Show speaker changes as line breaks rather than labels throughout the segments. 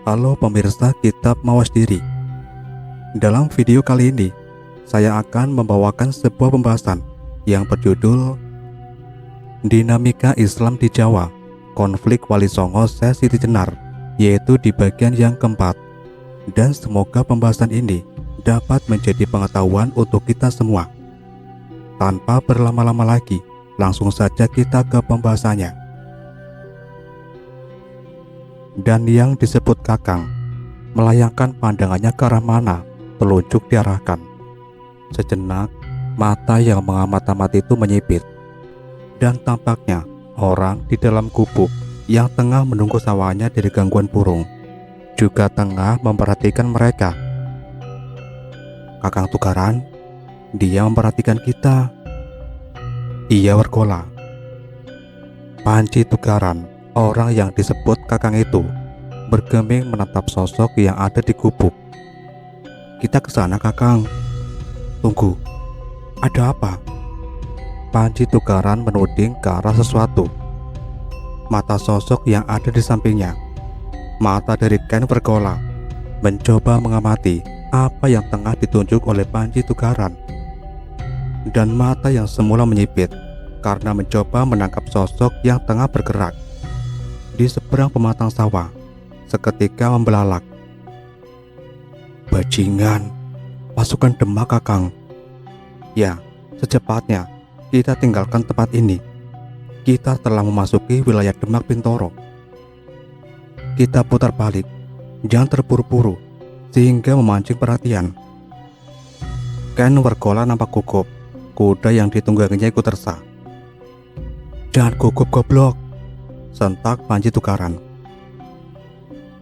Halo pemirsa Kitab Mawas Diri. Dalam video kali ini, saya akan membawakan sebuah pembahasan yang berjudul Dinamika Islam di Jawa, Konflik Wali Songo Sesi Jenar, yaitu di bagian yang keempat. Dan semoga pembahasan ini dapat menjadi pengetahuan untuk kita semua. Tanpa berlama-lama lagi, langsung saja kita ke pembahasannya. Dan yang disebut Kakang melayangkan pandangannya ke arah mana telunjuk diarahkan. Sejenak mata yang mengamat-amati itu menyipit, dan tampaknya orang di dalam gubuk yang tengah menunggu sawahnya dari gangguan burung juga tengah memperhatikan mereka. Kakang Tukaran, dia memperhatikan kita. Ia bergola. Panji Tukaran, orang yang disebut Kakang itu, bergeming menatap sosok yang ada di gubuk. Kita ke sana, Kakang. Tunggu, ada apa? Panji Tukaran menuding ke arah sesuatu. Mata sosok yang ada di sampingnya, mata dari Ken bergola, mencoba mengamati apa yang tengah ditunjuk oleh Panji Tukaran. Dan mata yang semula menyipit karena mencoba menangkap sosok yang tengah bergerak di seberang pematang sawah, seketika membelalak. Bajingan, pasukan Demak, Kakang. Ya, secepatnya kita tinggalkan tempat ini. Kita telah memasuki wilayah Demak Bintoro. Kita putar balik, jangan terburu-buru sehingga memancing perhatian. Ken Wergola nampak gugup. Kuda yang ditungganginya ikut resah. Jangan gugup, goblok, sentak Panji Tukaran.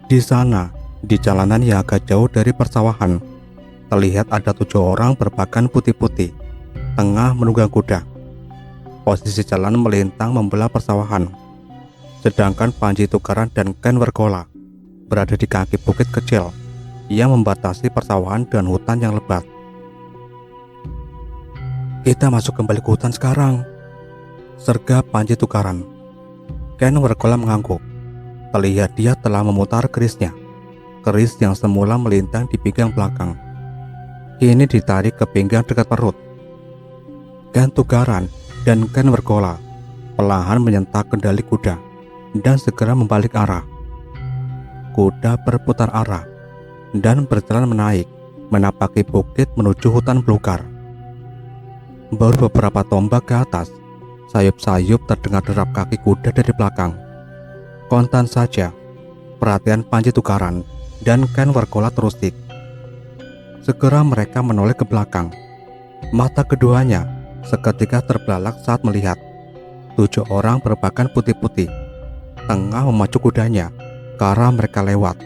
Di sana, di jalanan yang agak jauh dari persawahan, terlihat ada 7 orang berpakaian putih-putih tengah menunggang kuda. Posisi jalan melintang membelah persawahan, sedangkan Panji Tukaran dan Ken Wergola berada di kaki bukit kecil yang membatasi persawahan dan hutan yang lebat. Kita masuk kembali ke hutan sekarang, sergap Panji Tukaran. Ken Wergola mengangguk. Terlihat dia telah memutar kerisnya. Keris yang semula melintang di pinggang belakang kini ditarik ke pinggang dekat perut. Ken Tukaran dan Ken Wergola perlahan menyentak kendali kuda dan segera membalik arah. Kuda berputar arah dan berjalan menaik, menapaki bukit menuju hutan belukar. Baru beberapa tombak ke atas, sayup-sayup terdengar derap kaki kuda dari belakang. Kontan saja, perhatian Panji Tukaran dan Ken Wergola terusik. Segera mereka menoleh ke belakang. Mata keduanya seketika terbelalak saat melihat 7 orang berpakaian putih-putih tengah memacu kudanya ke arah mereka lewat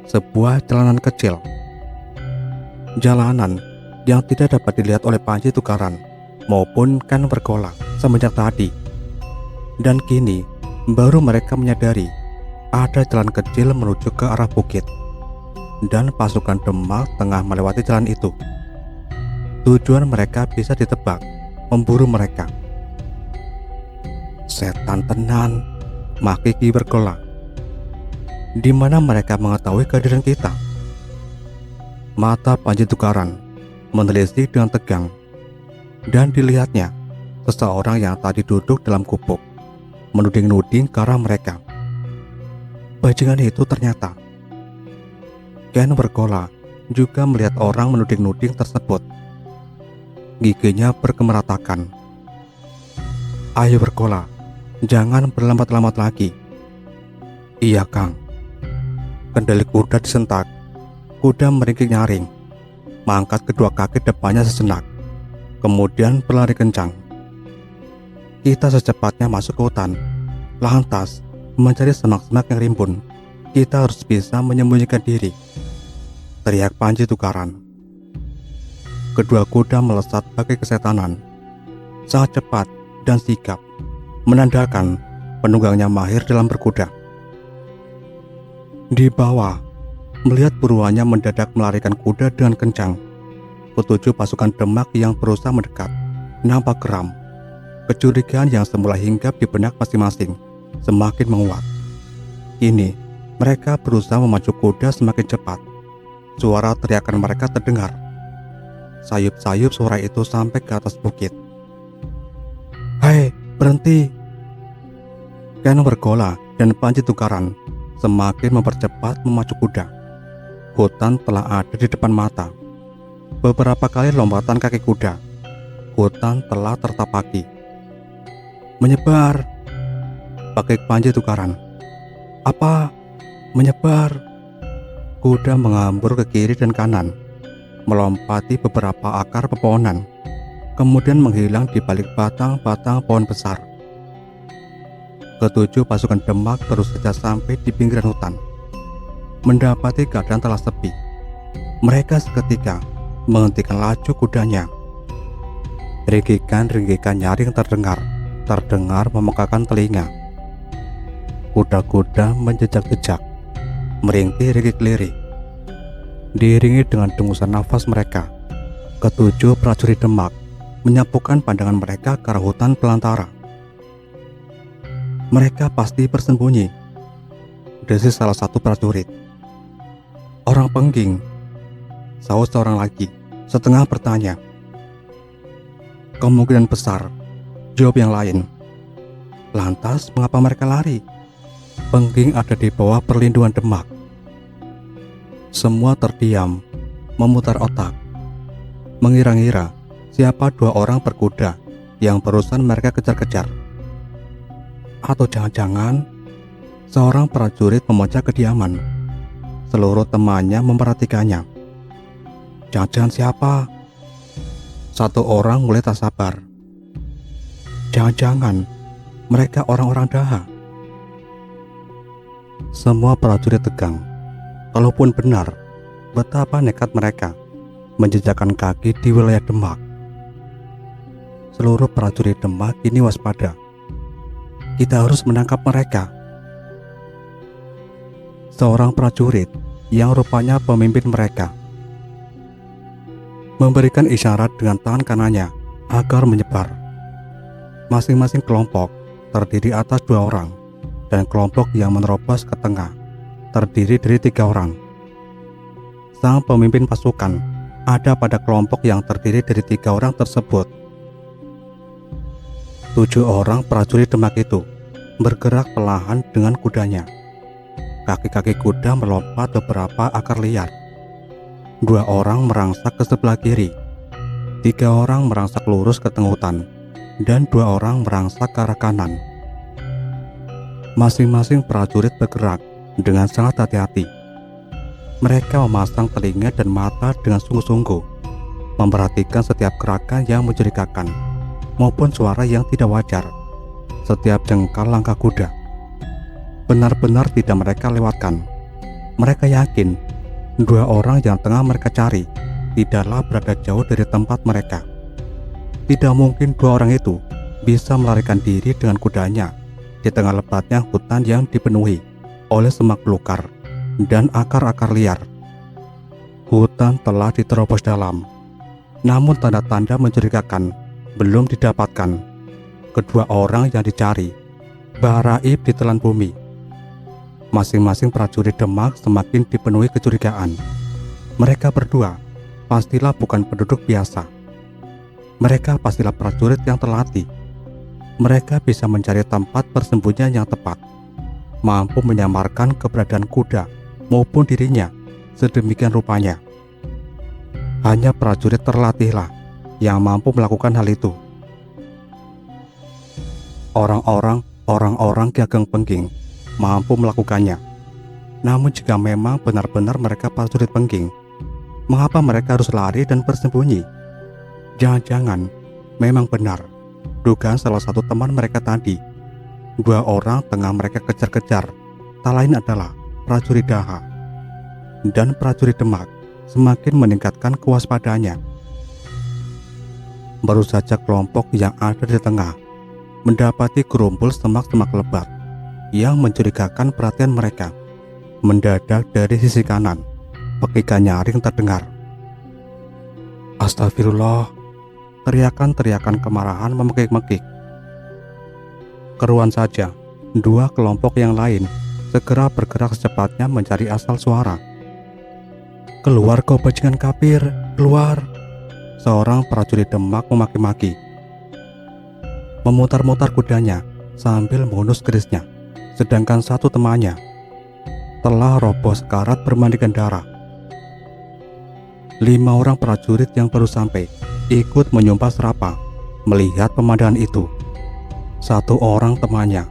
sebuah jalanan kecil. Jalanan yang tidak dapat dilihat oleh Panji Tukaran maupun Ken Wergola semenjak tadi. Dan kini baru mereka menyadari ada jalan kecil menuju ke arah bukit, dan pasukan Demak tengah melewati jalan itu. Tujuan mereka bisa ditebak, memburu mereka. Setan tenan, maki Ki Wergola. Di mana mereka mengetahui kehadiran kita? Mata Panji Tukaran menelisik dengan tegang, dan dilihatnya seseorang yang tadi duduk dalam gubuk menuding-nuding ke arah mereka. Bajingan itu ternyata. Ken Wergola juga melihat orang menuding-nuding tersebut. Giginya berkemeratakan. Ayo Wergola, jangan berlambat-lambat lagi. Iya, Kang. Kendali kuda disentak. Kuda meringkik nyaring, mengangkat kedua kaki depannya sejenak, kemudian berlari kencang. Kita secepatnya masuk ke hutan, lantas mencari semak-semak yang rimbun. Kita harus bisa menyembunyikan diri, teriak Panji Tukaran. Kedua kuda melesat bagai kesetanan, sangat cepat dan sigap, menandakan penunggangnya mahir dalam berkuda. Di bawah, melihat buruannya mendadak melarikan kuda dengan kencang, ketujuh pasukan Demak yang berusaha mendekat nampak geram. Kecurigaan yang semula hinggap di benak masing-masing semakin menguat. Kini Mereka berusaha memacu kuda semakin cepat. Suara teriakan mereka terdengar. Sayup-sayup suara itu sampai ke atas bukit. "Hei, berhenti!" Ken bergola dan Panji tukaran, semakin mempercepat memacu kuda. Hutan telah ada di depan mata. Beberapa kali lompatan kaki kuda, hutan telah tertapaki. "Menyebar!" pakai Panji tukaran. "Apa? Menyebar?" Kuda mengambur ke kiri dan kanan, melompati beberapa akar pepohonan, kemudian menghilang di balik batang-batang pohon besar. Ketujuh pasukan Demak baru saja sampai di pinggiran hutan. Mendapati keadaan telah sepi, mereka seketika menghentikan laju kudanya. Ringgikan-ringgikan nyaring terdengar memekakan telinga. Kuda-kuda menjejak-jejak, merintih lirik-lirik. Diiringi dengan dengusan nafas mereka, ketujuh prajurit Demak menyapukan pandangan mereka ke arah hutan belantara. "Mereka pasti bersembunyi," desis salah satu prajurit. "Orang pengging," sahut seorang lagi, setengah bertanya. "Kemungkinan besar," jawab yang lain. "Lantas mengapa mereka lari? Pengging ada di bawah perlindungan Demak." Semua terdiam, memutar otak, mengira-ngira siapa dua orang berkuda yang barusan mereka kejar-kejar. Atau jangan-jangan seorang prajurit memecah kediaman. Seluruh temannya memperhatikannya. "Jangan-jangan siapa?" Satu orang mulai tak sabar. "Jangan-jangan mereka orang-orang Daha." Semua prajurit tegang. Kalaupun benar, betapa nekat mereka menjejakkan kaki di wilayah Demak. Seluruh prajurit Demak kini waspada. "Kita harus menangkap mereka." Seorang prajurit yang rupanya pemimpin mereka memberikan isyarat dengan tangan kanannya agar menyebar. Masing-masing kelompok terdiri atas 2 orang, dan kelompok yang menerobos ke tengah terdiri dari 3 orang. Sang pemimpin pasukan ada pada kelompok yang terdiri dari 3 orang tersebut. 7 orang prajurit Demak itu bergerak perlahan dengan kudanya. Kaki-kaki kuda melompat beberapa akar liar. 2 orang merangsak ke sebelah kiri, 3 orang merangsak lurus ke tengah hutan, dan 2 orang merangsak ke arah kanan. Masing-masing prajurit bergerak dengan sangat hati-hati. Mereka memasang telinga dan mata dengan sungguh-sungguh, memperhatikan setiap gerakan yang mencurigakan maupun suara yang tidak wajar. Setiap jengkal langkah kuda benar-benar tidak mereka lewatkan. Mereka yakin 2 orang yang tengah mereka cari tidaklah berada jauh dari tempat mereka. Tidak mungkin 2 orang itu bisa melarikan diri dengan kudanya di tengah lebatnya hutan yang dipenuhi oleh semak belukar dan akar-akar liar. Hutan telah diterobos dalam, namun tanda-tanda mencurigakan belum didapatkan. Kedua orang yang dicari baraib ditelan bumi. Masing-masing prajurit Demak semakin dipenuhi kecurigaan. Mereka berdua pastilah bukan penduduk biasa. Mereka pastilah prajurit yang terlatih. Mereka bisa mencari tempat persembunyian yang tepat, mampu menyamarkan keberadaan kuda maupun dirinya sedemikian rupanya. Hanya prajurit terlatihlah yang mampu melakukan hal itu. Orang-orang Ki Ageng Pengging mampu melakukannya. Namun jika memang benar-benar mereka prajurit Pengging, mengapa mereka harus lari dan bersembunyi? Jangan-jangan memang benar dugaan salah satu teman mereka tadi. 2 orang tengah mereka kejar-kejar tak lain adalah prajurit Daha. Dan prajurit Demak semakin meningkatkan kewaspadaannya. Baru saja kelompok yang ada di tengah mendapati gerumpul semak-semak lebat yang mencurigakan perhatian mereka. Mendadak dari sisi kanan, pekikan nyaring terdengar. Astagfirullah, teriakan-teriakan kemarahan memekik-mekik. Keruan saja, 2 kelompok yang lain segera bergerak secepatnya mencari asal suara. "Keluar kau bajingan kafir, keluar!" Seorang prajurit Demak memaki-maki. Memutar-mutar kudanya sambil menghunus kerisnya, sedangkan satu temannya telah roboh sekarat bermandikan darah. 5 orang prajurit yang baru sampai ikut menyumpah serapah melihat pemandangan itu. Satu orang temannya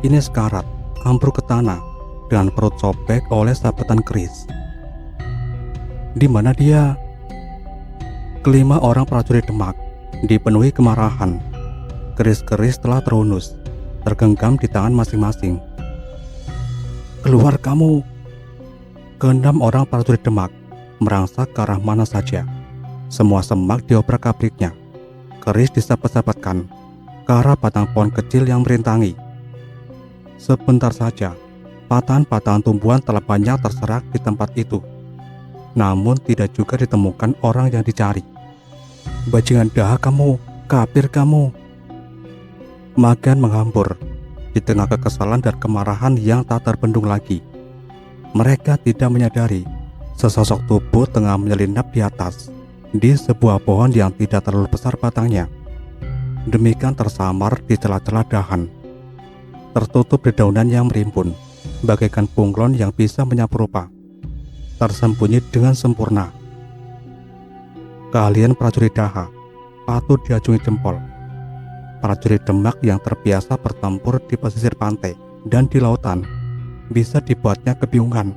ini sekarat, ambruk ke tanah dengan perut sobek oleh sabetan keris. Di mana dia? Kelima orang prajurit Demak dipenuhi kemarahan. Keris-keris telah terhunus, tergenggam di tangan masing-masing. "Keluar kamu!" Keenam orang prajurit Demak merangsak ke arah mana saja. Semua semak diobrak-abriknya. Keris disapat-sapatkan ke arah batang pohon kecil yang merintangi. Sebentar saja, patahan-patahan tumbuhan telah banyak terserak di tempat itu. Namun tidak juga ditemukan orang yang dicari. "Bajingan dahak kamu, kafir kamu!" Magan menghambur di tengah kekesalan dan kemarahan yang tak terbendung lagi. Mereka tidak menyadari sesosok tubuh tengah menyelinap di atas, di sebuah pohon yang tidak terlalu besar batangnya. Demikian tersamar di celah-celah dahan, tertutup dedaunan yang merimbun, bagaikan bunglon yang bisa menyapu rupa, tersembunyi dengan sempurna. Keahlian prajurit Daha patut diacungi jempol. Prajurit Demak yang terbiasa bertempur di pesisir pantai dan di lautan bisa dibuatnya kebingungan.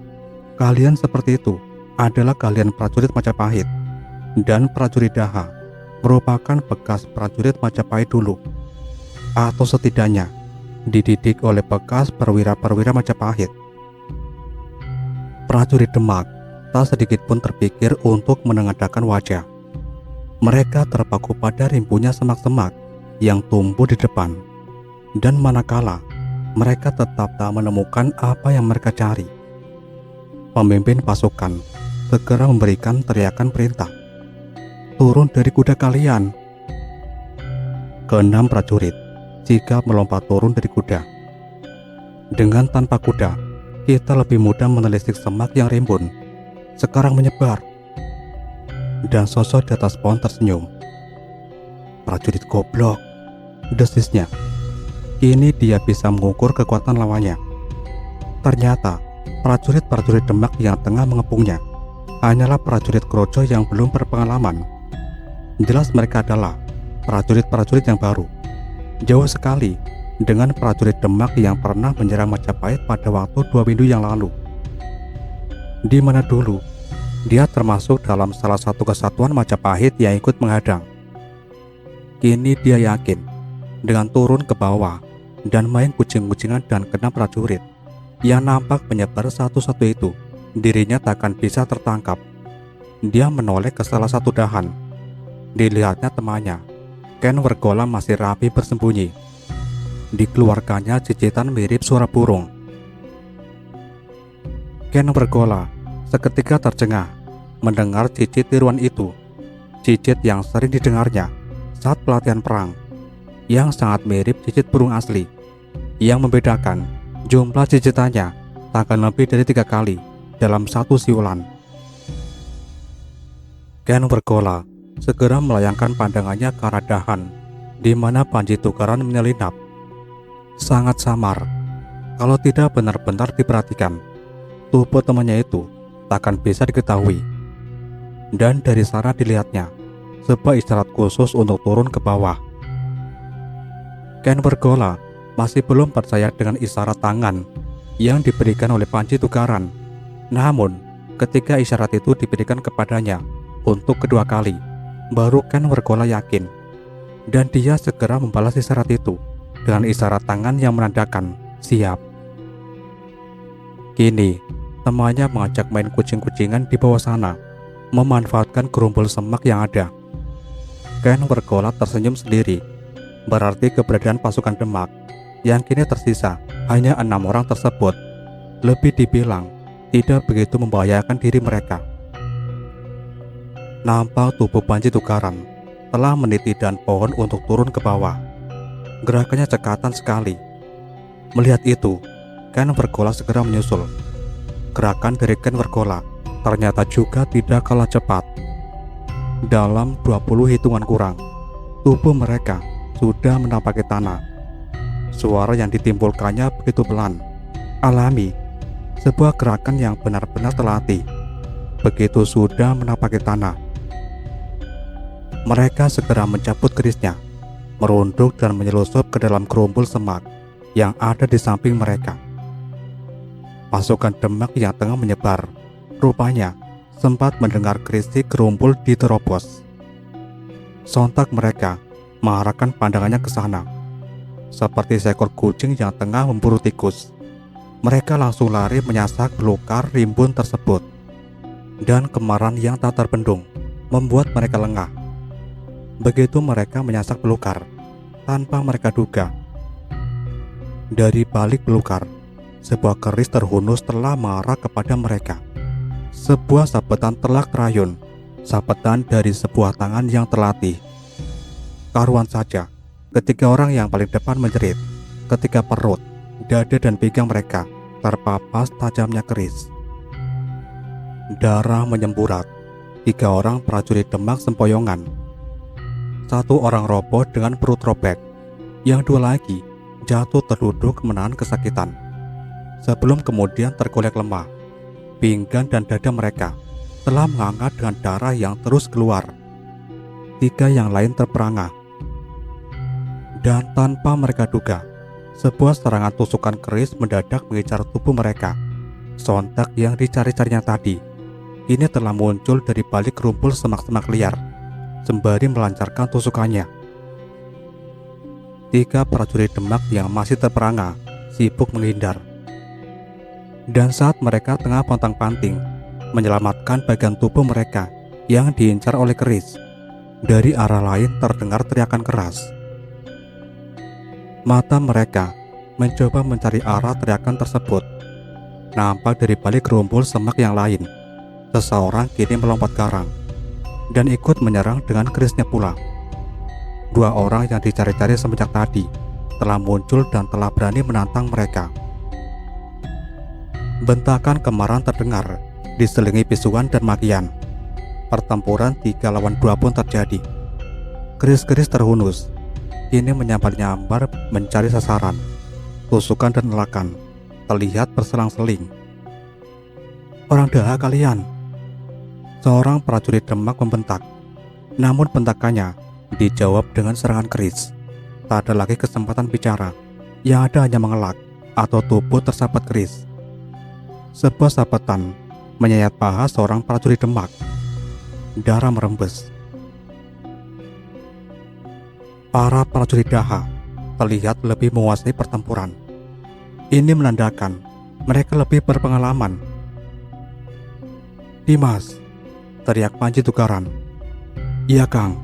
Keahlian seperti itu adalah keahlian prajurit Majapahit, dan prajurit Daha merupakan bekas prajurit Majapahit dulu, atau setidaknya dididik oleh bekas perwira-perwira Majapahit. Prajurit Demak tak sedikit pun terpikir untuk menengadahkan wajah. Mereka terpaku pada rimpunya semak-semak yang tumbuh di depan, dan manakala mereka tetap tak menemukan apa yang mereka cari, pemimpin pasukan segera memberikan teriakan perintah, "Turun dari kuda kalian!" Keenam prajurit sigap melompat turun dari kuda. Dengan tanpa kuda, kita lebih mudah menelisik semak yang rimbun sekarang menyebar. Dan sosok di atas pohon tersenyum. "Prajurit goblok," desisnya. Kini dia bisa mengukur kekuatan lawannya. Ternyata prajurit-prajurit Demak yang tengah mengepungnya hanyalah prajurit Krojo yang belum berpengalaman. Jelas mereka adalah prajurit-prajurit yang baru, jauh sekali dengan prajurit Demak yang pernah menyerang Majapahit pada waktu 2 minggu yang lalu. Di mana dulu dia termasuk dalam salah satu kesatuan Majapahit yang ikut menghadang. Kini dia yakin dengan turun ke bawah dan main kucing-kucingan dan kena prajurit yang nampak menyebar satu-satu itu, dirinya takkan bisa tertangkap. Dia menoleh ke salah satu dahan. Dilihatnya temannya, Ken Wergola, masih rapi bersembunyi. Dikeluarkannya cicitan mirip suara burung. Ken Wergola seketika tercengang mendengar cicit tiruan itu, cicit yang sering didengarnya saat pelatihan perang, yang sangat mirip cicit burung asli. Yang membedakan, jumlah cicitannya tak akan lebih dari 3 kali dalam satu siulan. Ken Wergola segera melayangkan pandangannya ke arah dahan di mana Panji Tukaran menyelinap. Sangat samar, kalau tidak benar-benar diperhatikan, tubuh temannya itu takkan bisa diketahui. Dan dari sana dilihatnya sebuah isyarat khusus untuk turun ke bawah. Ken Wergola masih belum percaya dengan isyarat tangan yang diberikan oleh Panji Tukaran. Namun ketika isyarat itu diberikan kepadanya untuk kedua kali, baru Ken Wergola yakin, dan dia segera membalas isyarat itu dengan isyarat tangan yang menandakan siap. Kini temannya mengajak main kucing-kucingan di bawah sana, memanfaatkan gerumpul semak yang ada. Ken Wergola tersenyum sendiri. Berarti keberadaan pasukan Demak yang kini tersisa hanya 6 orang tersebut lebih dibilang tidak begitu membahayakan diri mereka. Nampak tubuh Panji Tukaran telah meniti dahan pohon untuk turun ke bawah. Gerakannya cekatan sekali. Melihat itu, Ken Wergola segera menyusul. Gerakan dari Ken Wergola ternyata juga tidak kalah cepat. Dalam 20 hitungan kurang, tubuh mereka sudah menapaki tanah. Suara yang ditimbulkannya begitu pelan, alami, sebuah gerakan yang benar-benar terlatih. Begitu sudah menapaki tanah, mereka segera mencabut kerisnya, merunduk dan menyelusup ke dalam gerumpul semak yang ada di samping mereka. Pasukan Demak yang tengah menyebar, rupanya sempat mendengar gerisik gerumpul diterobos. Sontak mereka mengarahkan pandangannya ke sana. Seperti seekor kucing yang tengah memburu tikus, mereka langsung lari menyasak belukar rimbun tersebut. Dan kemarahan yang tak terbendung membuat mereka lengah. Begitu mereka menyasak belukar, tanpa mereka duga, dari balik belukar, sebuah keris terhunus telah mengarah kepada mereka. Sebuah sabetan telak terayun, sabetan dari sebuah tangan yang terlatih. Karuan saja, ketika orang yang paling depan menjerit, ketika perut, dada dan pinggang mereka terpapas tajamnya keris. Darah menyemburat. 3 orang prajurit Demak sempoyongan. 1 orang roboh dengan perut robek, yang 2 lagi jatuh terduduk menahan kesakitan, sebelum kemudian tergolek lemah. Pinggang dan dada mereka telah menganga dengan darah yang terus keluar. 3 yang lain terperangah. Dan tanpa mereka duga, sebuah serangan tusukan keris mendadak mengincar tubuh mereka. Sontak yang dicari-carinya tadi ini telah muncul dari balik rumpul semak-semak liar, sembari melancarkan tusukannya. 3 prajurit Demak yang masih terperangah sibuk menghindar. Dan saat mereka tengah pontang-panting menyelamatkan bagian tubuh mereka yang diincar oleh keris, dari arah lain terdengar teriakan keras. Mata mereka mencoba mencari arah teriakan tersebut. Nampak dari balik rumpul semak yang lain, seseorang kini melompat garang dan ikut menyerang dengan kerisnya pula. 2 orang yang dicari-cari semenjak tadi telah muncul dan telah berani menantang mereka. Bentakan kemarahan terdengar, diselingi bisuan dan makian. Pertempuran 3 lawan 2 pun terjadi. Keris-keris terhunus kini menyambar-nyambar mencari sasaran. Tusukan dan elakan terlihat berselang-seling. "Orang daha kalian!" Seorang prajurit Demak membentak. Namun bentakannya dijawab dengan serangan keris. Tak ada lagi kesempatan bicara, yang ada hanya mengelak atau tubuh tersapat keris. Sebuah sabetan menyayat paha seorang prajurit Demak. Darah merembes. Para prajurit Daha terlihat lebih menguasai pertempuran. Ini menandakan mereka lebih berpengalaman. "Dimas!" teriak Panji Tukaran. "Iya Kang,"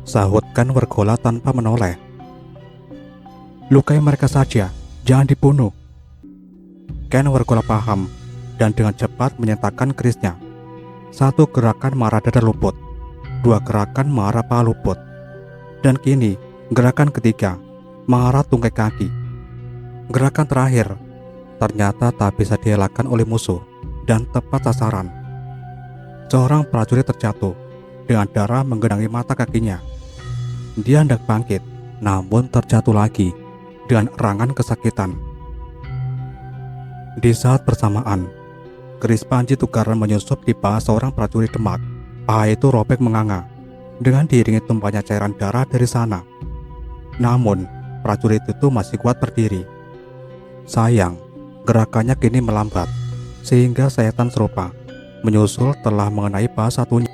sahut Ken Wergola tanpa menoleh. "Lukai mereka saja, jangan dibunuh." Ken Wergola paham dan dengan cepat menyentakan kerisnya. 1 gerakan mengarah dada luput, 2 gerakan mengarah paha luput, dan kini gerakan ketiga mengarah tungkai kaki. Gerakan terakhir ternyata tak bisa dielakkan oleh musuh dan tepat sasaran. Seorang prajurit terjatuh dengan darah menggenangi mata kakinya. Dia hendak bangkit, namun terjatuh lagi dengan erangan kesakitan. Di saat bersamaan, keris Panji Tukaran menyusup di paha seorang prajurit Demak. Paha itu robek menganga dengan diiringi tumpahnya cairan darah dari sana. Namun, prajurit itu masih kuat berdiri. Sayang, gerakannya kini melambat, sehingga sayatan serupa menyusul telah mengenai paha satunya.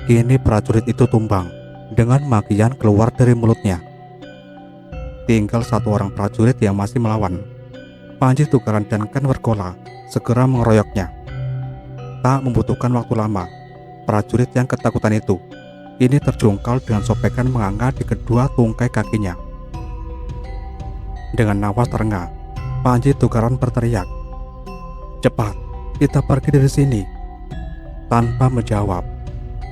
Kini prajurit itu tumbang dengan makian keluar dari mulutnya. Tinggal 1 orang prajurit yang masih melawan. Panji Tukaran dan Ken Wergola segera mengeroyoknya. Tak membutuhkan waktu lama, prajurit yang ketakutan itu ini terjungkal dengan sobekan menganga di kedua tungkai kakinya. Dengan napas terengah, Panji Tukaran berteriak, "Cepat, kita pergi dari sini." Tanpa menjawab,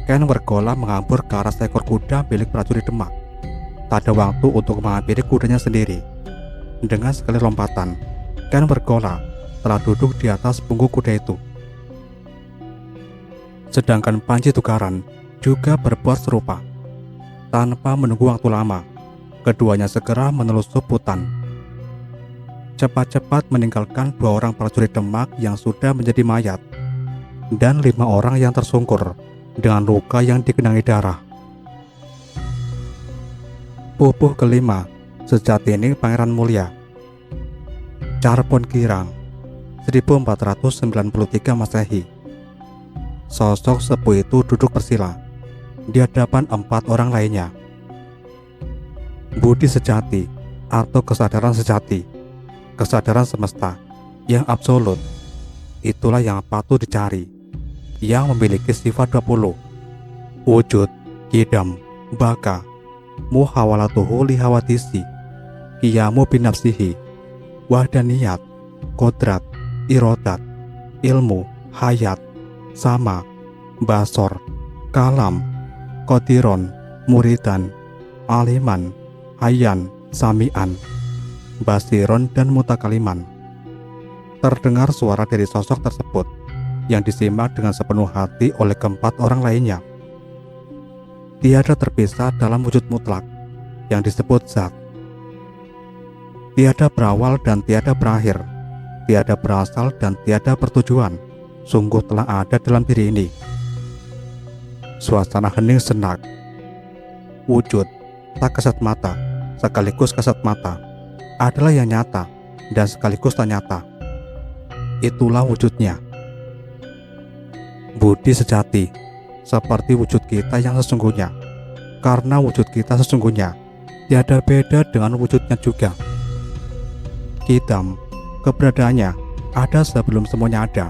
Ken Wergola mengambur ke arah seekor kuda milik prajurit Demak. Tak ada waktu untuk menghampiri kudanya sendiri. Dengan sekali lompatan, Ken bergola telah duduk di atas punggung kuda itu. Sedangkan Panji Tukaran juga berbuat serupa. Tanpa menunggu waktu lama, keduanya segera menelusup hutan. Cepat-cepat meninggalkan 2 orang prajurit Demak yang sudah menjadi mayat dan 5 orang yang tersungkur dengan luka yang digenangi darah. Pupuh kelima, Sejatining Pangeran Mulya. Charbon Kirang, 1493 Masehi. Sosok sepuh itu duduk bersila di hadapan 4 orang lainnya. Budi sejati atau kesadaran sejati, kesadaran semesta yang absolut, itulah yang patut dicari, yang memiliki sifat 20: wujud, kidam, baka, muhawalatuhu lihawatisi, kiyamu binafsihi, wahdaniyat, kodrat, irodat, ilmu, hayat, sama, basor, kalam, kodiron, muridan, aliman, hayan, samian, basiron, dan mutakaliman. Terdengar suara dari sosok tersebut yang disimak dengan sepenuh hati oleh keempat orang lainnya. Tiada terpisah dalam wujud mutlak yang disebut zat. Tiada berawal dan tiada berakhir, tiada berasal dan tiada bertujuan, sungguh telah ada dalam diri ini. Suasana hening senak. Wujud tak kasat mata sekaligus kasat mata adalah yang nyata dan sekaligus tak nyata. Itulah wujudnya. Budi sejati seperti wujud kita yang sesungguhnya, karena wujud kita sesungguhnya tiada beda dengan wujudnya juga. Kidam, keberadaannya ada sebelum semuanya ada,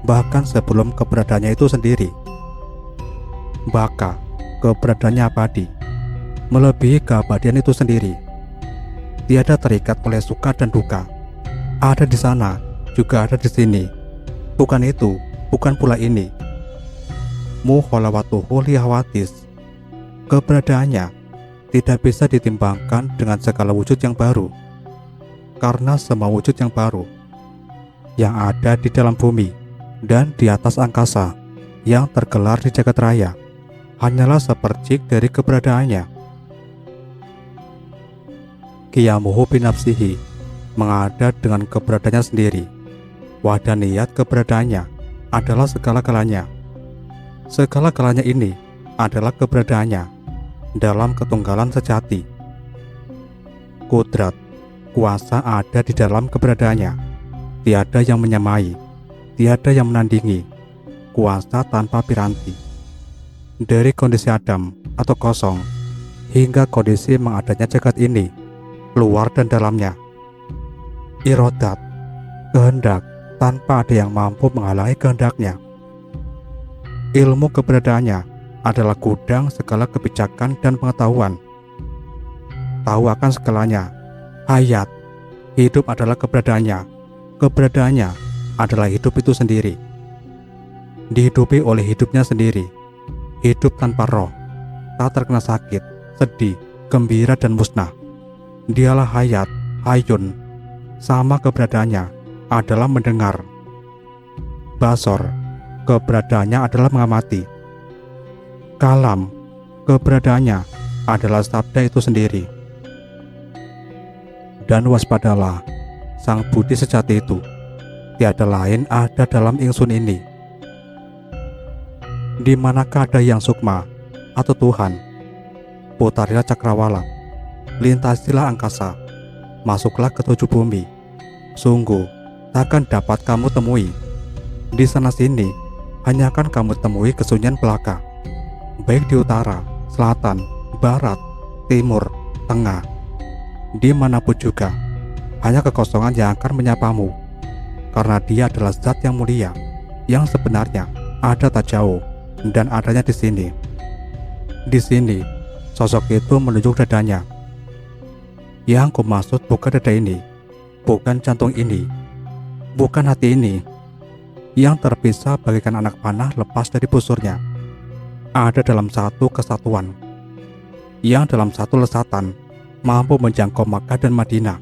bahkan sebelum keberadaannya itu sendiri. Baka, keberadaannya abadi, melebihi keabadian itu sendiri. Tiada terikat oleh suka dan duka. Ada di sana, juga ada di sini. Bukan itu, bukan pula ini. Muholawatuhu lihawatis, keberadaannya tidak bisa ditimbangkan dengan segala wujud yang baru, karena semua wujud yang baru yang ada di dalam bumi dan di atas angkasa yang tergelar di jagat raya hanyalah sepercik dari keberadaannya. Qiyamuhu binafsihi, mengada dengan keberadaannya sendiri. Wahdaniyat, keberadaannya adalah segala-galanya. Segala-galanya ini adalah keberadaannya dalam ketunggalan sejati. Kudrat, kuasa ada di dalam keberadaannya. Tiada yang menyamai, tiada yang menandingi. Kuasa tanpa piranti. Dari kondisi Adam atau kosong hingga kondisi mengadanya jagat ini, luar dan dalamnya. Irodat, kehendak tanpa ada yang mampu menghalangi kehendaknya. Ilmu keberadaannya adalah gudang segala kebijakan dan pengetahuan. Tahu akan segalanya. Hayat, hidup adalah keberadaannya. Keberadaannya adalah hidup itu sendiri. Dihidupi oleh hidupnya sendiri. Hidup tanpa roh, tak terkena sakit, sedih, gembira, dan musnah. Dialah hayat, hayun. Sama keberadaannya adalah mendengar. Basor, keberadaannya adalah mengamati. Kalam, keberadaannya adalah sabda itu sendiri. Dan waspadalah, sang budi sejati itu tiada lain ada dalam ingsun ini. Di manakah ada yang sukma atau Tuhan? Putarilah cakrawala, lintasilah angkasa, masuklah ke 7 bumi. Sungguh takkan dapat kamu temui. Di sana sini hanya akan kamu temui kesunyian belaka, baik di utara, selatan, barat, timur, tengah. Dimanapun juga hanya kekosongan yang akan menyapamu, karena dia adalah zat yang mulia, yang sebenarnya ada tak jauh dan adanya di sini. Di sini sosok itu menunjuk dadanya. Yang kumaksud bukan dada ini, bukan jantung ini, bukan hati ini, yang terpisah bagaikan anak panah lepas dari busurnya. Ada dalam satu kesatuan, yang dalam satu lesatan mampu menjangkau Makkah dan Madinah.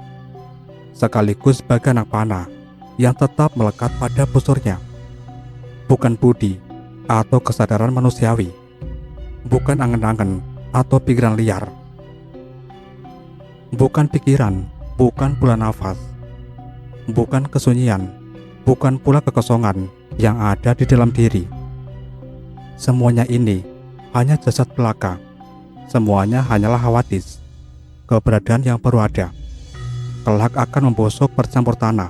sekaligus sebagai anak panah yang tetap melekat pada busurnya. Bukan budi atau kesadaran manusiawi, bukan angan-angan atau pikiran liar, bukan pikiran, bukan pula nafas, bukan kesunyian, bukan pula kekosongan yang ada di dalam diri. Semuanya ini hanya jasad belaka, semuanya hanyalah hawadis, keberadaan yang baru ada, kelak akan membusuk bercampur tanah.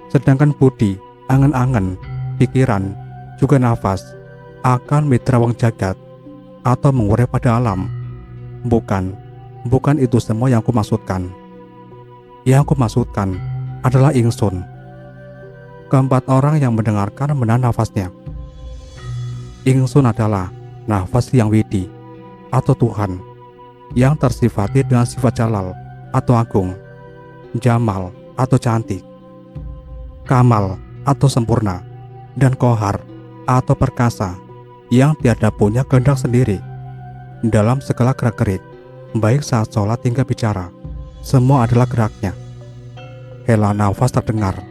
Sedangkan budi, angan-angan, pikiran, juga nafas akan mitra wong jagat atau mengurai pada alam. Bukan itu semua yang kumaksudkan. Yang kumaksudkan adalah ingsun. Keempat orang yang mendengarkan menahan nafasnya. Ingsun adalah nafas yang widi atau Tuhan, yang tersifati dengan sifat jalal atau agung, jamal atau cantik, kamal atau sempurna, dan kohar atau perkasa yang tiada punya kehendak sendiri. Dalam segala gerak-gerik, baik saat sholat hingga bicara, semua adalah geraknya. Hela nafas terdengar.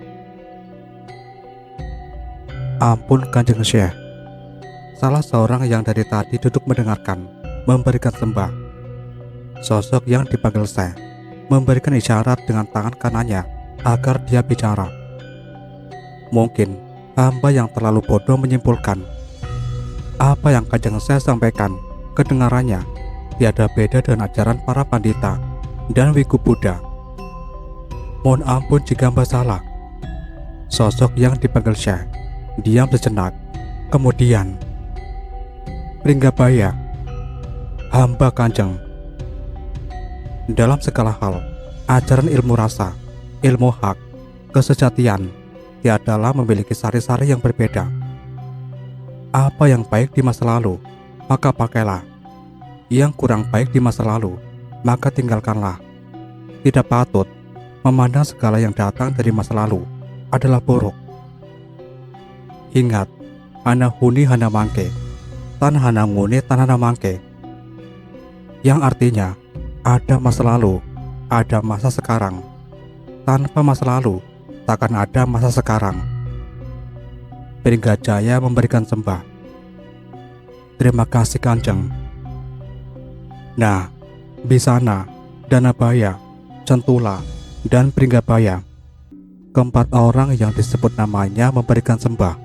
Ampun Kanjeng Syekh. Salah seorang yang dari tadi duduk mendengarkan, memberikan sembah. Sosok yang dipanggil Syekh memberikan isyarat dengan tangan kanannya agar dia bicara. Mungkin hamba yang terlalu bodoh menyimpulkan apa yang Kanjeng Syekh sampaikan kedengarannya tiada beda dengan ajaran para pandita dan wiku Buddha. Mohon ampun jika hamba salah. Sosok yang dipanggil Syekh diam sejenak, kemudian, Pringgabaya, hamba Kanjeng. Dalam segala hal, ajaran ilmu rasa, ilmu hak, kesejatian tiadalah memiliki sari-sari yang berbeda. Apa yang baik di masa lalu, maka pakailah. Yang kurang baik di masa lalu, maka tinggalkanlah. Tidak patut memandang segala yang datang dari masa lalu adalah buruk. Ingat, hana huni hana mangke, tan hana nguni tan hana mangke. Yang artinya, ada masa lalu, ada masa sekarang. Tanpa masa lalu, takkan ada masa sekarang. Pringgajaya memberikan sembah. Terima kasih Kanjeng. Nah, Bisana, Danabaya, Centula, dan Pringgabaya, keempat orang yang disebut namanya memberikan sembah.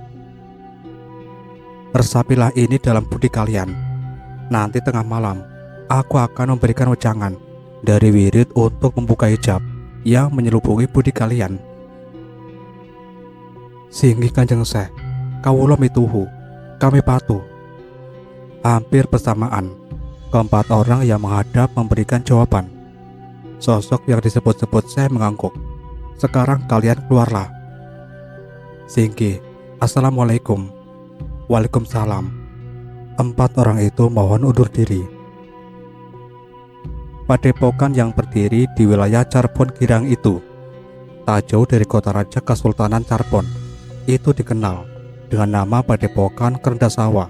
Resapilah ini dalam budi kalian. Nanti tengah malam, aku akan memberikan wejangan dari wirid untuk membuka hijab yang menyelubungi budi kalian. Singgih Kanjeng Syekh, kawula mituhu, kami patuh. Hampir bersamaan, keempat orang yang menghadap memberikan jawaban. Sosok yang disebut-sebut Syekh mengangguk. Sekarang kalian keluarlah. Singgih, Assalamualaikum. Waalaikumsalam. Empat orang itu mohon undur diri. Padepokan yang berdiri di wilayah Cirebon Girang itu, tak jauh dari kota raja Kesultanan Cirebon, itu dikenal dengan nama Padepokan Kerendasawa.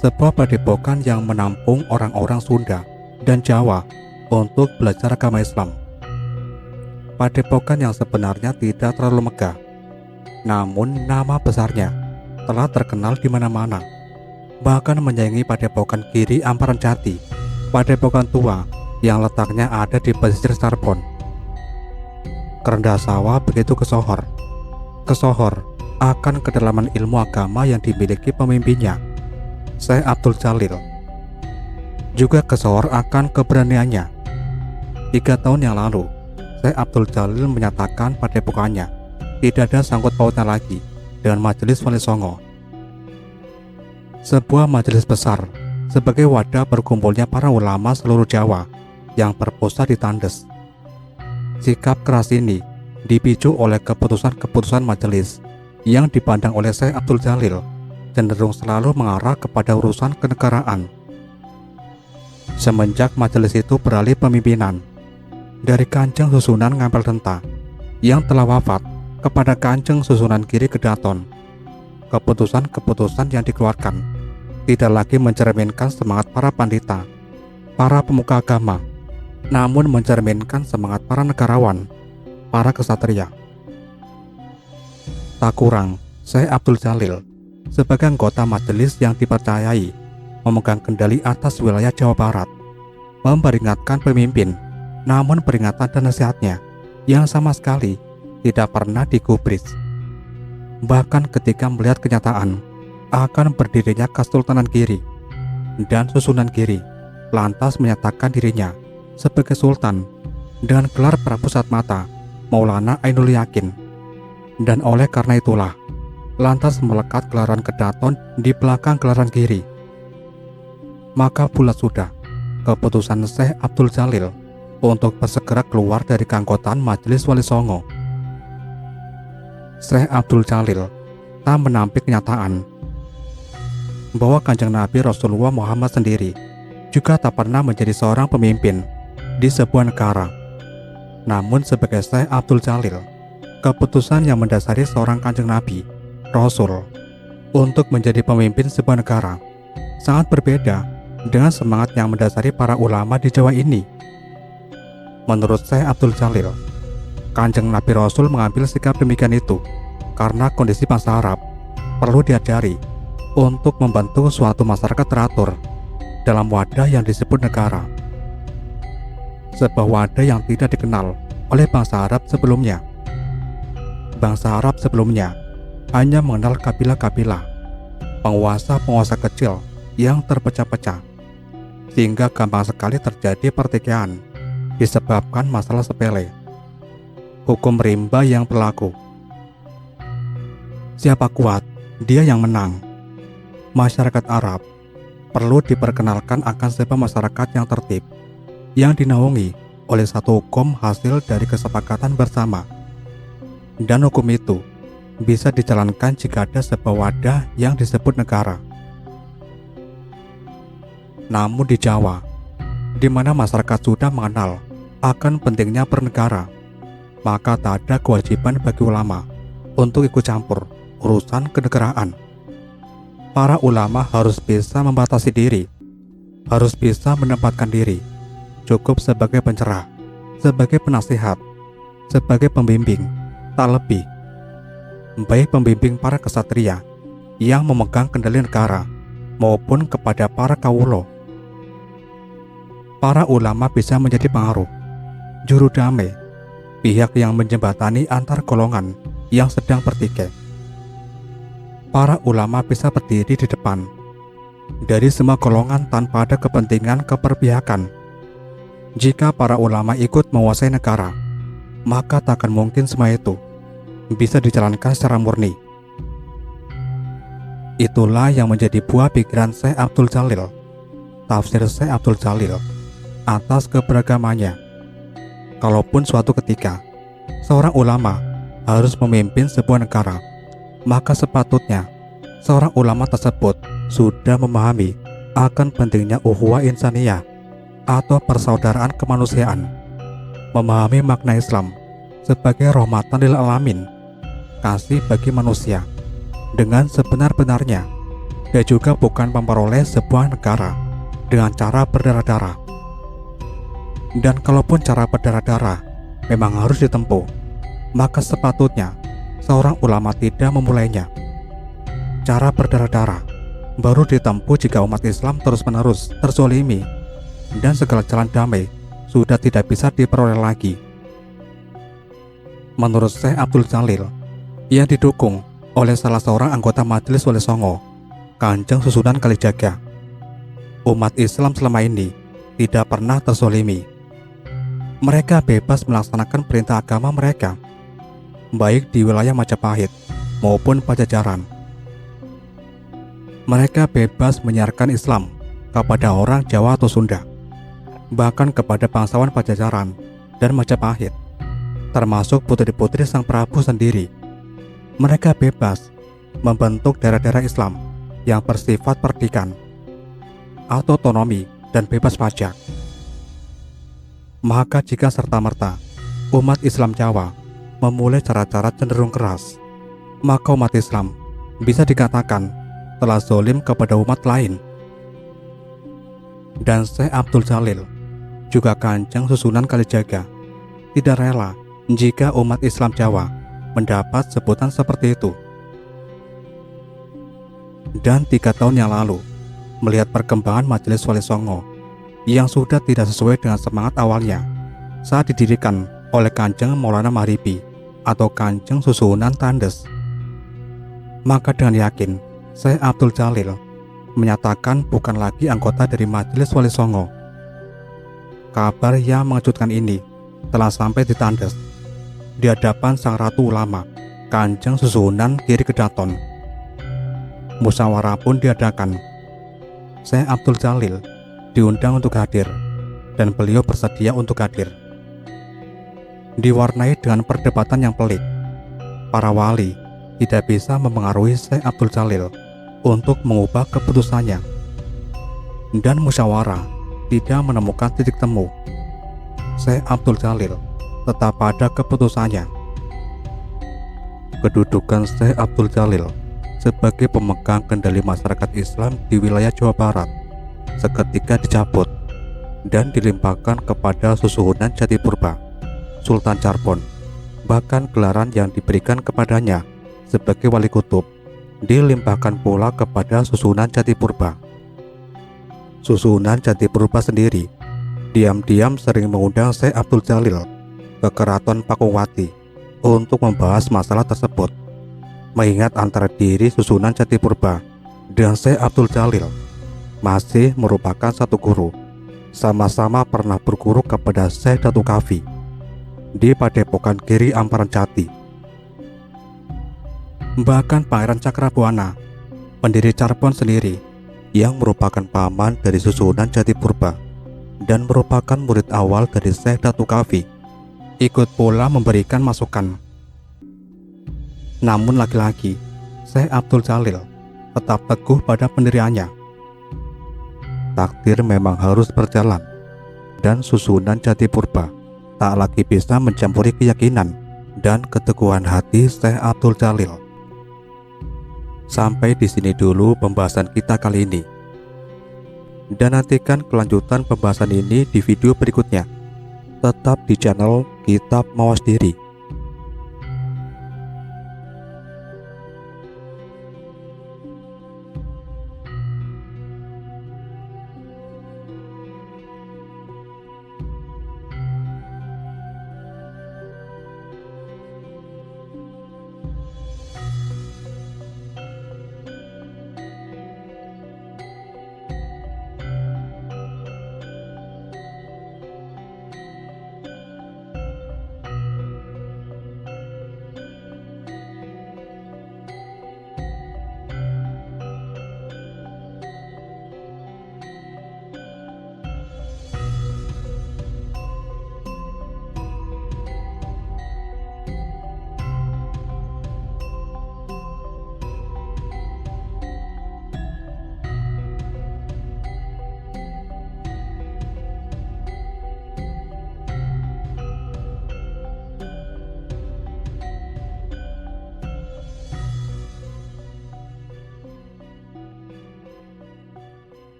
Sebuah padepokan yang menampung orang-orang Sunda dan Jawa untuk belajar agama Islam. Padepokan yang sebenarnya tidak terlalu megah, namun nama besarnya telah terkenal di mana-mana, bahkan menyaingi Padepokan Giri Amparan Jati, padepokan tua yang letaknya ada di pesisir Cirebon. Kerendasawa begitu kesohor akan kedalaman ilmu agama yang dimiliki pemimpinnya, Syekh Abdul Jalil. Juga kesohor akan keberaniannya. 3 tahun yang lalu, Syekh Abdul Jalil menyatakan padepokannya tidak ada sangkut pautnya lagi dengan Majelis Wali Songo, sebuah majelis besar sebagai wadah berkumpulnya para ulama seluruh Jawa yang berpusat di Tandes. Sikap keras ini dipicu oleh keputusan-keputusan majelis yang dipandang oleh Syekh Abdul Jalil cenderung selalu mengarah kepada urusan kenegaraan. Semenjak majelis itu beralih pemimpinan dari Kanjeng Susunan Ngampel Denta yang telah wafat kepada Kanjeng Susunan Giri Kedaton, keputusan-keputusan yang dikeluarkan tidak lagi mencerminkan semangat para pandita, para pemuka agama namun mencerminkan semangat para negarawan, para kesatria. Tak kurang, Syekh Abdul Jalil sebagai anggota majelis yang dipercayai memegang kendali atas wilayah Jawa Barat, memperingatkan pemimpin, namun peringatan dan nasihatnya yang sama sekali tidak pernah digubris. Bahkan ketika melihat kenyataan akan berdirinya Kesultanan Giri dan Susunan Giri, lantas menyatakan dirinya sebagai Sultan dengan gelar Prabu Satmata Maulana Ainul Yakin, dan oleh karena itulah lantas melekat gelaran Kedaton di belakang gelaran Giri. Maka bulat sudah keputusan Syekh Abdul Jalil untuk bersegera keluar dari keanggotaan Majelis Wali Songo. Syekh Abdul Jalil tak menampik kenyataan bahwa Kanjeng Nabi Rasulullah Muhammad sendiri juga tak pernah menjadi seorang pemimpin di sebuah negara. Namun sebagai Syekh Abdul Jalil, keputusan yang mendasari seorang Kanjeng Nabi Rasul untuk menjadi pemimpin sebuah negara sangat berbeda dengan semangat yang mendasari para ulama di Jawa ini. Menurut Syekh Abdul Jalil, Kanjeng Nabi Rasul mengambil sikap demikian itu karena kondisi bangsa Arab perlu diajari untuk membentuk suatu masyarakat teratur dalam wadah yang disebut negara. Sebuah wadah yang tidak dikenal oleh bangsa Arab sebelumnya. Bangsa Arab sebelumnya hanya mengenal kabilah-kabilah, penguasa-penguasa kecil yang terpecah-pecah, sehingga gampang sekali terjadi pertikaian disebabkan masalah sepele. Hukum rimba yang berlaku. Siapa kuat, dia yang menang. Masyarakat Arab perlu diperkenalkan akan sebuah masyarakat yang tertib, yang dinaungi oleh satu hukum hasil dari kesepakatan bersama. Dan hukum itu bisa dijalankan jika ada sebuah wadah yang disebut negara. Namun di Jawa, di mana masyarakat sudah mengenal akan pentingnya bernegara, maka tak ada kewajiban bagi ulama untuk ikut campur urusan kenegaraan. Para ulama harus bisa membatasi diri, harus bisa menempatkan diri, cukup sebagai pencerah, sebagai penasihat, sebagai pembimbing, tak lebih. Baik pembimbing para kesatria yang memegang kendali negara maupun kepada para kawulo. Para ulama bisa menjadi pengaruh, juru damai, pihak yang menjembatani antar golongan yang sedang bertikai. Para ulama bisa berdiri di depan dari semua golongan tanpa ada kepentingan keperpihakan. Jika para ulama ikut menguasai negara, maka tak akan mungkin semua itu bisa dijalankan secara murni. Itulah yang menjadi buah pikiran Syekh Abdul Jalil, tafsir Syekh Abdul Jalil atas keberagamannya. Kalaupun suatu ketika seorang ulama harus memimpin sebuah negara, maka sepatutnya seorang ulama tersebut sudah memahami akan pentingnya ukhuwah insaniyah atau persaudaraan kemanusiaan, memahami makna Islam sebagai rahmatan lil alamin, kasih bagi manusia dengan sebenar-benarnya, dan juga bukan memperoleh sebuah negara dengan cara berdarah-darah. Dan kalaupun cara berdarah-darah memang harus ditempuh, maka sepatutnya seorang ulama tidak memulainya. Cara berdarah-darah baru ditempuh jika umat Islam terus-menerus terzolimi dan segala jalan damai sudah tidak bisa diperoleh lagi. Menurut Syekh Abdul Jalil, ia didukung oleh salah seorang anggota Majelis Wali Songo, Kanjeng Susunan Kalijaga. Umat Islam selama ini tidak pernah terzolimi. Mereka bebas melaksanakan perintah agama mereka, baik di wilayah Majapahit maupun Pajajaran. Mereka bebas menyiarkan Islam kepada orang Jawa atau Sunda, bahkan kepada bangsawan Pajajaran dan Majapahit, termasuk putri-putri Sang Prabu sendiri. Mereka bebas membentuk daerah-daerah Islam yang bersifat perdikan, atau otonomi dan bebas pajak. Maka jika serta-merta umat Islam Jawa memulai cara-cara cenderung keras, maka umat Islam bisa dikatakan telah zalim kepada umat lain. Dan Syekh Abdul Jalil juga Kanjeng Susunan Kalijaga tidak rela jika umat Islam Jawa mendapat sebutan seperti itu. Dan 3 tahun yang lalu, melihat perkembangan Majelis Wali Songo yang sudah tidak sesuai dengan semangat awalnya saat didirikan oleh Kanjeng Maulana Maharibi atau Kanjeng Susunan Tandes, maka dengan yakin Syekh Abdul Jalil menyatakan bukan lagi anggota dari Majelis Wali Songo. Kabar yang mengejutkan ini telah sampai di Tandes, di hadapan Sang Ratu Ulama Kanjeng Susunan Giri Kedaton. Musyawarah pun diadakan. Syekh Abdul Jalil diundang untuk hadir, dan beliau bersedia untuk hadir. Diwarnai dengan perdebatan yang pelik, para wali tidak bisa memengaruhi Syekh Abdul Jalil untuk mengubah keputusannya, dan musyawarah tidak menemukan titik temu. Syekh Abdul Jalil tetap pada keputusannya. Kedudukan Syekh Abdul Jalil sebagai pemegang kendali masyarakat Islam di wilayah Jawa Barat seketika dicabut dan dilimpahkan kepada Susuhunan Jatipurba, Sultan Charbon. Bahkan gelaran yang diberikan kepadanya sebagai wali kutub dilimpahkan pula kepada Susunan Jatipurba. Susunan Jatipurba sendiri diam-diam sering mengundang Syekh Abdul Jalil ke Keraton Pakuwati untuk membahas masalah tersebut, mengingat antara diri Susunan Jatipurba dan Syekh Abdul Jalil masih merupakan satu guru. Sama-sama pernah berguru kepada Syekh Datuk Kafi di Padepokan Giri Amparan Jati. Bahkan Pangeran Cakrabuana, pendiri Charbon sendiri, yang merupakan paman dari Susunan Jatipurba dan merupakan murid awal dari Syekh Datuk Kafi, ikut pula memberikan masukan. Namun lagi-lagi, Syekh Abdul Jalil tetap teguh pada pendiriannya. Takdir memang harus berjalan, dan Susunan Jatipurba tak lagi bisa mencampuri keyakinan dan keteguhan hati Syekh Abdul Jalil. Sampai di sini dulu pembahasan kita kali ini, dan nantikan kelanjutan pembahasan ini di video berikutnya. Tetap di channel Kitab Mawas Diri.